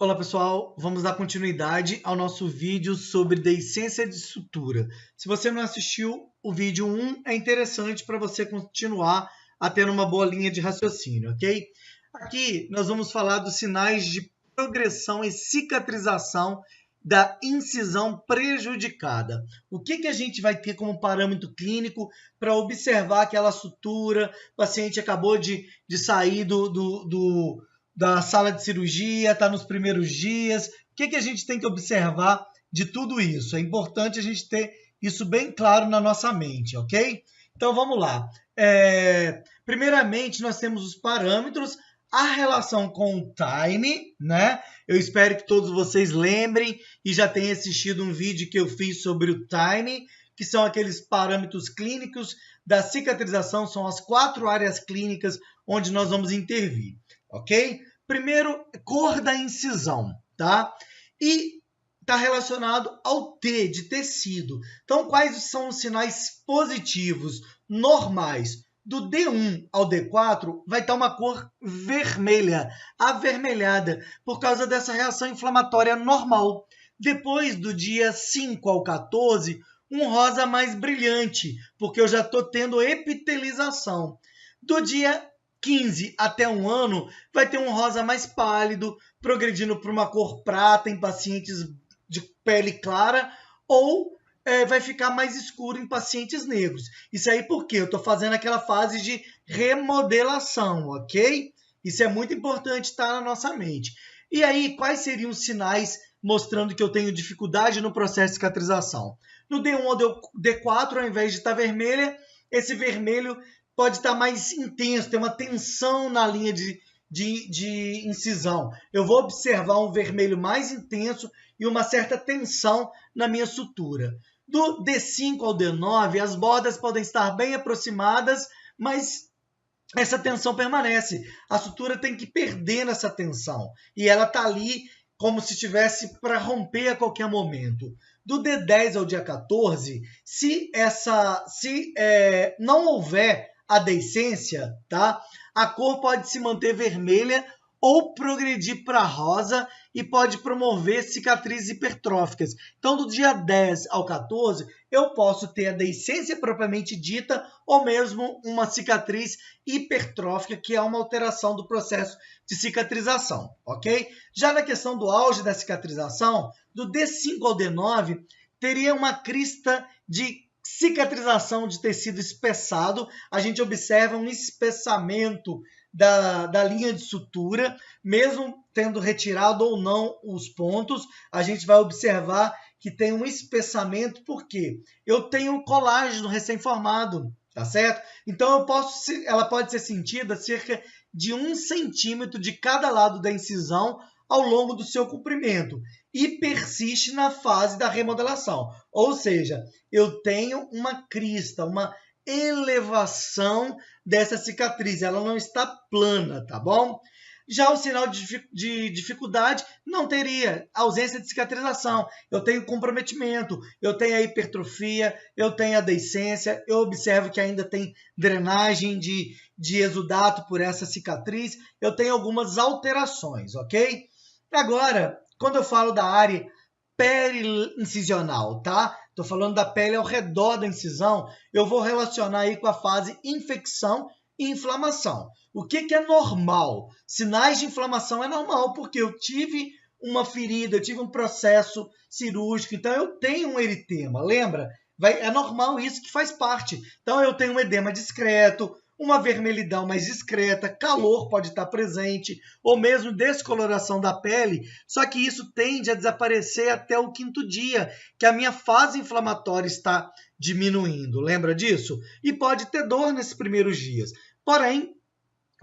Olá pessoal, vamos dar continuidade ao nosso vídeo sobre deiscência de sutura. Se você não assistiu o vídeo 1, é interessante para você continuar a ter uma boa linha de raciocínio, ok? Aqui nós vamos falar dos sinais de progressão e cicatrização da incisão prejudicada. O que a gente vai ter como parâmetro clínico para observar aquela sutura? O paciente acabou de sair da sala de cirurgia, está nos primeiros dias. O que a gente tem que observar de tudo isso? É importante a gente ter isso bem claro na nossa mente, ok? Então vamos lá. Primeiramente, nós temos os parâmetros, a relação com o time, né? Eu espero que todos vocês lembrem e já tenham assistido um vídeo que eu fiz sobre o time, que são aqueles parâmetros clínicos da cicatrização, são as 4 áreas clínicas onde nós vamos intervir, ok? Primeiro, cor da incisão, tá? E está relacionado ao T, de tecido. Então, quais são os sinais positivos, normais? Do D1 ao D4 vai estar uma cor vermelha, avermelhada, por causa dessa reação inflamatória normal. Depois do dia 5 ao 14, um rosa mais brilhante, porque eu já estou tendo epitelização. Do dia 15 até 1 ano, vai ter um rosa mais pálido, progredindo para uma cor prata em pacientes de pele clara, ou vai ficar mais escuro em pacientes negros. Isso aí porque eu estou fazendo aquela fase de remodelação, ok? Isso é muito importante estar na nossa mente. E aí, quais seriam os sinais mostrando que eu tenho dificuldade no processo de cicatrização? No D1 ou D4, ao invés de estar vermelha, esse vermelho pode estar mais intenso, ter uma tensão na linha de incisão. Eu vou observar um vermelho mais intenso e uma certa tensão na minha sutura. Do D5 ao D9, as bordas podem estar bem aproximadas, mas essa tensão permanece. A sutura tem que perder essa tensão. E ela está ali como se estivesse para romper a qualquer momento. Do D10 ao dia 14, se não houver a deiscência, tá? A cor pode se manter vermelha ou progredir para rosa e pode promover cicatrizes hipertróficas. Então, do dia 10 ao 14, eu posso ter a deiscência propriamente dita ou mesmo uma cicatriz hipertrófica, que é uma alteração do processo de cicatrização, ok? Já na questão do auge da cicatrização, do D5 ao D9, teria uma crista de cicatrização de tecido espessado. A gente observa um espessamento da linha de sutura, mesmo tendo retirado ou não os pontos, a gente vai observar que tem um espessamento, porque eu tenho colágeno recém-formado, tá certo? Então ela pode ser sentida cerca de 1 centímetro de cada lado da incisão ao longo do seu comprimento e persiste na fase da remodelação. Ou seja, eu tenho uma crista, uma elevação dessa cicatriz, ela não está plana, tá bom? Já o sinal de dificuldade não teria ausência de cicatrização. Eu tenho comprometimento, eu tenho a hipertrofia, eu tenho a deiscência, eu observo que ainda tem drenagem de exudato por essa cicatriz, eu tenho algumas alterações, ok? Agora, quando eu falo da área periincisional, tá? Estou falando da pele ao redor da incisão, eu vou relacionar aí com a fase infecção e inflamação. O que é normal? Sinais de inflamação é normal, porque eu tive uma ferida, eu tive um processo cirúrgico, então eu tenho um eritema, lembra? É normal isso, que faz parte. Então eu tenho um edema discreto, uma vermelhidão mais discreta, calor pode estar presente, ou mesmo descoloração da pele, só que isso tende a desaparecer até o 5º dia, que a minha fase inflamatória está diminuindo, lembra disso? E pode ter dor nesses primeiros dias. Porém,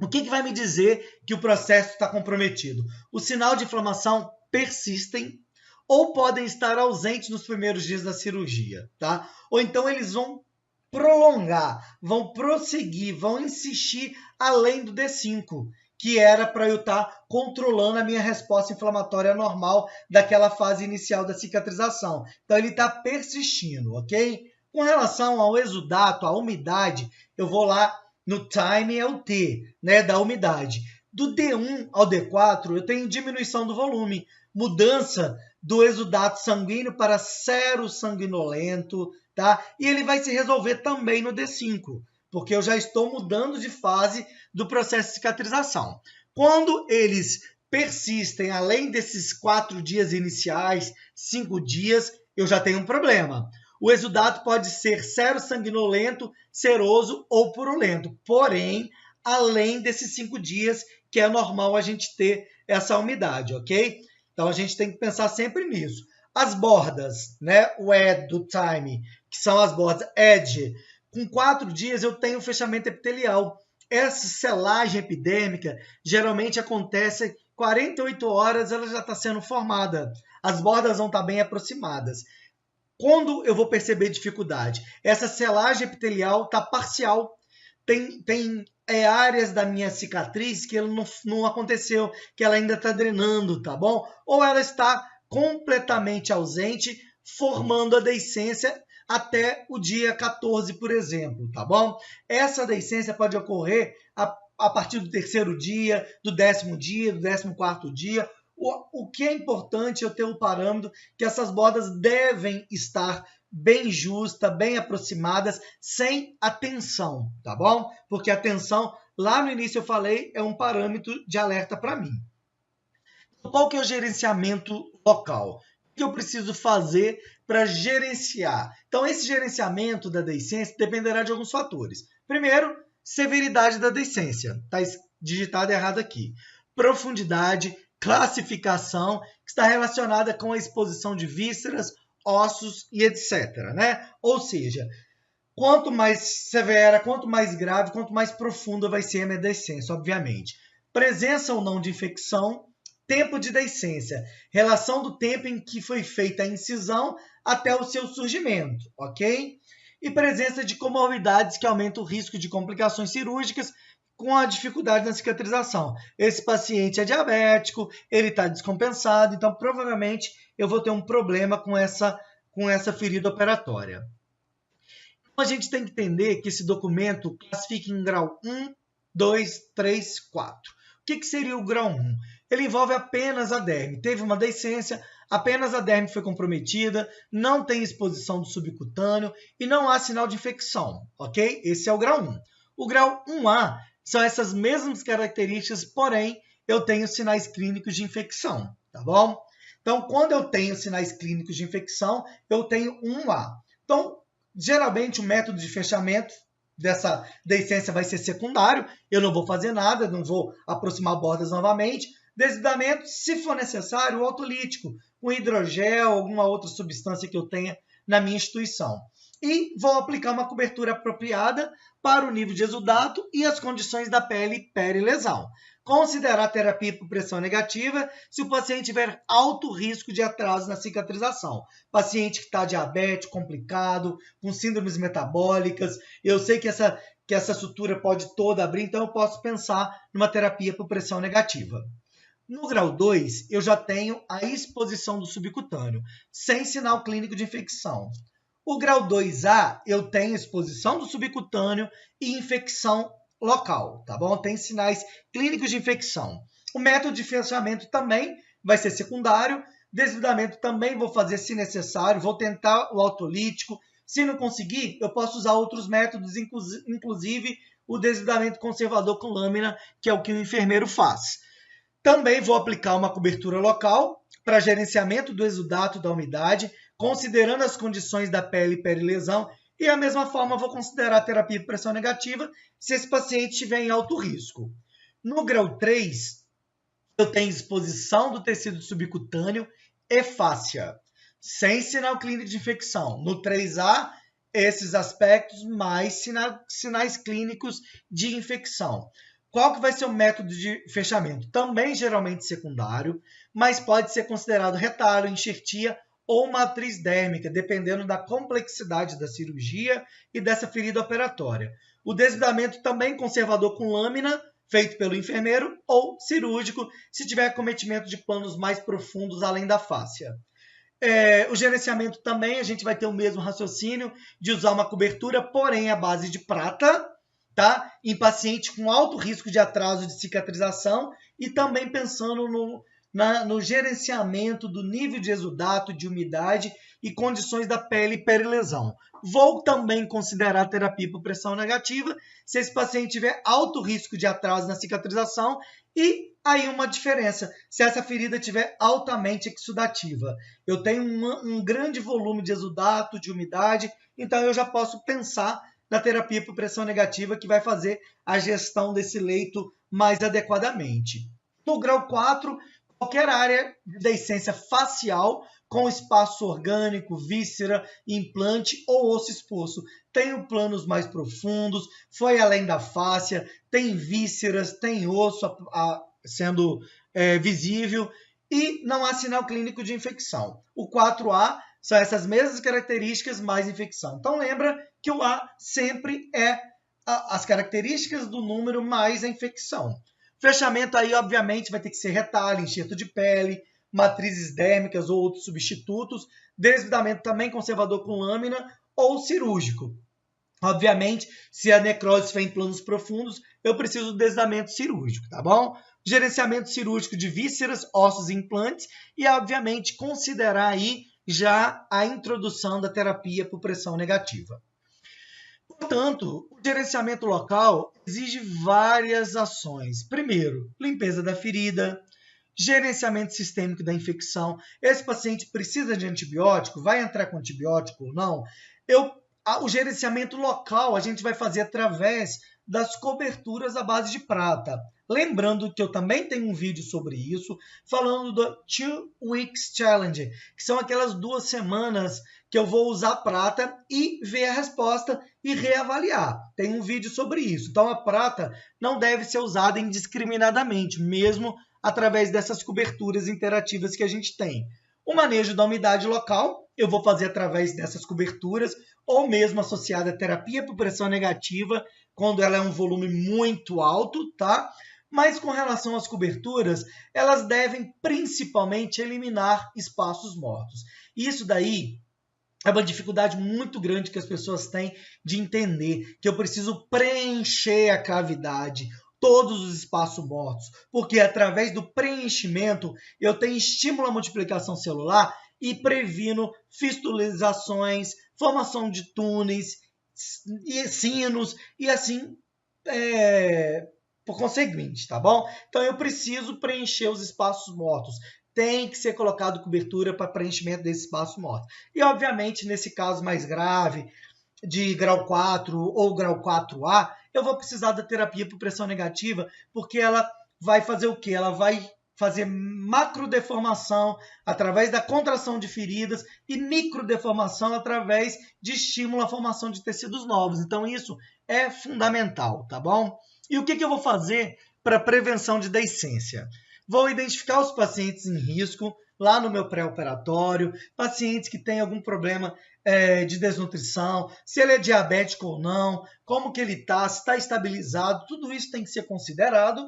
o que vai me dizer que o processo está comprometido? O sinal de inflamação persistem ou podem estar ausentes nos primeiros dias da cirurgia, tá? Ou então eles vão prolongar, vão prosseguir, vão insistir além do D5, que era para eu estar controlando a minha resposta inflamatória normal daquela fase inicial da cicatrização. Então, ele está persistindo, ok? Com relação ao exudato, à umidade, eu vou lá no time, é o T, né, da umidade. Do D1 ao D4, eu tenho diminuição do volume, mudança do exudato sanguíneo para sero sanguinolento, tá? E ele vai se resolver também no D5, porque eu já estou mudando de fase do processo de cicatrização. Quando eles persistem além desses 4 dias iniciais, 5 dias, eu já tenho um problema. O exudato pode ser sero sanguinolento, seroso ou purulento, porém, além desses 5 dias, que é normal a gente ter essa umidade, ok? Então, a gente tem que pensar sempre nisso. As bordas, né, o edge do time, que são as bordas edge, com 4 dias eu tenho fechamento epitelial. Essa selagem epidêmica geralmente acontece 48 horas, ela já está sendo formada. As bordas vão estar bem aproximadas. Quando eu vou perceber dificuldade? Essa selagem epitelial está parcial. Tem áreas da minha cicatriz que ela não aconteceu, que ela ainda está drenando, tá bom? Ou ela está completamente ausente, formando a deiscência até o dia 14, por exemplo, tá bom? Essa deiscência pode ocorrer a partir do 3º dia, do 10º dia, do 14º dia. O que é importante eu ter um parâmetro que essas bordas devem estar bem justas, bem aproximadas, sem a tensão, tá bom? Porque a tensão, lá no início eu falei, é um parâmetro de alerta para mim. Qual que é o gerenciamento local? O que eu preciso fazer para gerenciar? Então, esse gerenciamento da deiscência dependerá de alguns fatores. Primeiro, severidade da deiscência. Está digitado errado aqui. Profundidade, classificação, que está relacionada com a exposição de vísceras, ossos e etc. Né? Ou seja, quanto mais severa, quanto mais grave, quanto mais profunda vai ser a minha deiscência, obviamente. Presença ou não de infecção, tempo de deiscência, relação do tempo em que foi feita a incisão até o seu surgimento, ok? E presença de comorbidades que aumentam o risco de complicações cirúrgicas com a dificuldade na cicatrização. Esse paciente é diabético, ele está descompensado, então provavelmente eu vou ter um problema com essa ferida operatória. Então, a gente tem que entender que esse documento classifica em grau 1, 2, 3, 4. O que seria o grau 1? Ele envolve apenas a derme. Teve uma deiscência, apenas a derme foi comprometida, não tem exposição do subcutâneo e não há sinal de infecção, ok? Esse é o grau 1. O grau 1A são essas mesmas características, porém, eu tenho sinais clínicos de infecção, tá bom? Então, quando eu tenho sinais clínicos de infecção, eu tenho 1A. Então, geralmente, o método de fechamento dessa deiscência vai ser secundário, eu não vou fazer nada, não vou aproximar bordas novamente. Desvidamento, se for necessário, o autolítico, com hidrogel, alguma outra substância que eu tenha na minha instituição. E vou aplicar uma cobertura apropriada para o nível de exudato e as condições da pele perilesal. Considerar a terapia por pressão negativa se o paciente tiver alto risco de atraso na cicatrização. Paciente que está diabético, complicado, com síndromes metabólicas. Eu sei que essa sutura pode toda abrir, então eu posso pensar numa terapia por pressão negativa. No grau 2, eu já tenho a exposição do subcutâneo, sem sinal clínico de infecção. O grau 2A, eu tenho exposição do subcutâneo e infecção local, tá bom? Tem sinais clínicos de infecção. O método de fechamento também vai ser secundário. Desvidamento também vou fazer se necessário, vou tentar o autolítico. Se não conseguir, eu posso usar outros métodos, inclusive o desvidamento conservador com lâmina, que é o que o enfermeiro faz. Também vou aplicar uma cobertura local para gerenciamento do exudato da umidade, considerando as condições da pele e perilesão, e da mesma forma vou considerar a terapia por pressão negativa se esse paciente estiver em alto risco. No grau 3, eu tenho exposição do tecido subcutâneo e fáscia, sem sinal clínico de infecção. No 3A, esses aspectos mais sinais clínicos de infecção. Qual que vai ser o método de fechamento? Também geralmente secundário, mas pode ser considerado retalho, enxertia ou matriz dérmica, dependendo da complexidade da cirurgia e dessa ferida operatória. O desvidamento também conservador com lâmina, feito pelo enfermeiro, ou cirúrgico, se tiver acometimento de planos mais profundos além da fáscia. O gerenciamento também, a gente vai ter o mesmo raciocínio de usar uma cobertura, porém à base de prata, tá? Em paciente com alto risco de atraso de cicatrização e também pensando no gerenciamento do nível de exudato, de umidade e condições da pele perilesão. Vou também considerar a terapia por pressão negativa se esse paciente tiver alto risco de atraso na cicatrização e aí uma diferença, se essa ferida tiver altamente exudativa. Eu tenho um grande volume de exudato, de umidade, então eu já posso pensar na terapia por pressão negativa que vai fazer a gestão desse leito mais adequadamente. No grau 4, qualquer área de deiscência facial com espaço orgânico, víscera, implante ou osso exposto. Tem planos mais profundos, foi além da fáscia, tem vísceras, tem osso sendo visível e não há sinal clínico de infecção. O 4A são essas mesmas características mais infecção. Então lembra que o A sempre é as características do número mais a infecção. Fechamento aí, obviamente, vai ter que ser retalho, enxerto de pele, matrizes dérmicas ou outros substitutos, desvidamento também conservador com lâmina ou cirúrgico. Obviamente, se a necrose estiver em planos profundos, eu preciso do desvidamento cirúrgico, tá bom? Gerenciamento cirúrgico de vísceras, ossos e implantes e, obviamente, considerar aí já a introdução da terapia por pressão negativa. Portanto, o gerenciamento local exige várias ações. Primeiro, limpeza da ferida, gerenciamento sistêmico da infecção. Esse paciente precisa de antibiótico? Vai entrar com antibiótico ou não? O gerenciamento local a gente vai fazer através das coberturas à base de prata. Lembrando que eu também tenho um vídeo sobre isso, falando do 2 Weeks Challenge, que são aquelas 2 semanas que eu vou usar prata e ver a resposta e reavaliar. Tem um vídeo sobre isso. Então, a prata não deve ser usada indiscriminadamente, mesmo através dessas coberturas interativas que a gente tem. O manejo da umidade local, eu vou fazer através dessas coberturas, ou mesmo associada à terapia por pressão negativa, quando ela é um volume muito alto, tá? Mas com relação às coberturas, elas devem principalmente eliminar espaços mortos. Isso daí é uma dificuldade muito grande que as pessoas têm de entender, que eu preciso preencher a cavidade, todos os espaços mortos, porque através do preenchimento eu tenho estímulo à multiplicação celular e previno fistulizações, formação de túneis e sinos e assim por conseguinte, tá bom? Então eu preciso preencher os espaços mortos. Tem que ser colocado cobertura para preenchimento desse espaço morto. E obviamente nesse caso mais grave, de grau 4 ou grau 4A, eu vou precisar da terapia por pressão negativa, porque ela vai fazer o quê? Ela vai fazer macrodeformação através da contração de feridas e microdeformação através de estímulo à formação de tecidos novos. Então isso é fundamental, tá bom? E o que eu vou fazer para prevenção de deiscência? Vou identificar os pacientes em risco lá no meu pré-operatório, pacientes que têm algum problema de desnutrição, se ele é diabético ou não, como que ele está, se está estabilizado, tudo isso tem que ser considerado.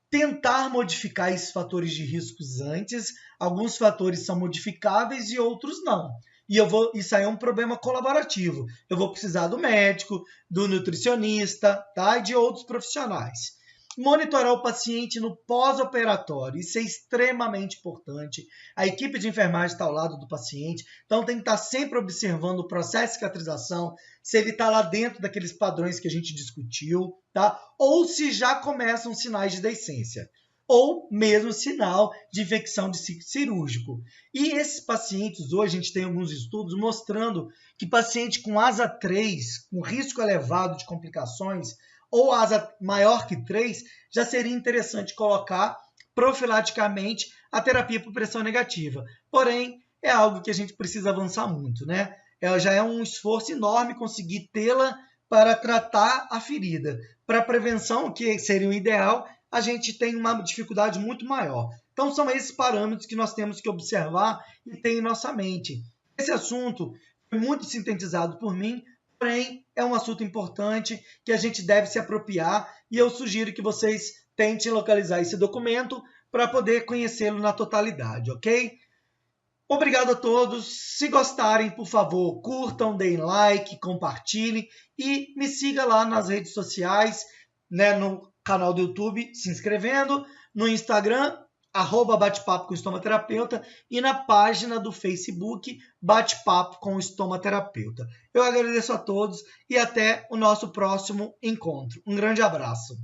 Tentar modificar esses fatores de riscos antes, alguns fatores são modificáveis e outros não. E isso aí é um problema colaborativo. Eu vou precisar do médico, do nutricionista, tá? E de outros profissionais. Monitorar o paciente no pós-operatório, isso é extremamente importante. A equipe de enfermagem está ao lado do paciente, então tem que estar sempre observando o processo de cicatrização, se ele está lá dentro daqueles padrões que a gente discutiu, tá? Ou se já começam sinais de deiscência, ou mesmo sinal de infecção de ciclo cirúrgico. E esses pacientes, hoje a gente tem alguns estudos mostrando que paciente com asa 3, com risco elevado de complicações, ou asa maior que 3, já seria interessante colocar profilaticamente a terapia por pressão negativa. Porém, é algo que a gente precisa avançar muito, né? Já é um esforço enorme conseguir tê-la para tratar a ferida. Para prevenção, que seria o ideal, a gente tem uma dificuldade muito maior. Então, são esses parâmetros que nós temos que observar e ter em nossa mente. Esse assunto foi muito sintetizado por mim, porém, é um assunto importante que a gente deve se apropriar e eu sugiro que vocês tentem localizar esse documento para poder conhecê-lo na totalidade, ok? Obrigado a todos. Se gostarem, por favor, curtam, deem like, compartilhem e me siga lá nas redes sociais, né, no canal do YouTube, se inscrevendo, no Instagram, @bate-papo com estomaterapeuta e na página do Facebook, Bate-Papo com Estomaterapeuta. Eu agradeço a todos e até o nosso próximo encontro. Um grande abraço.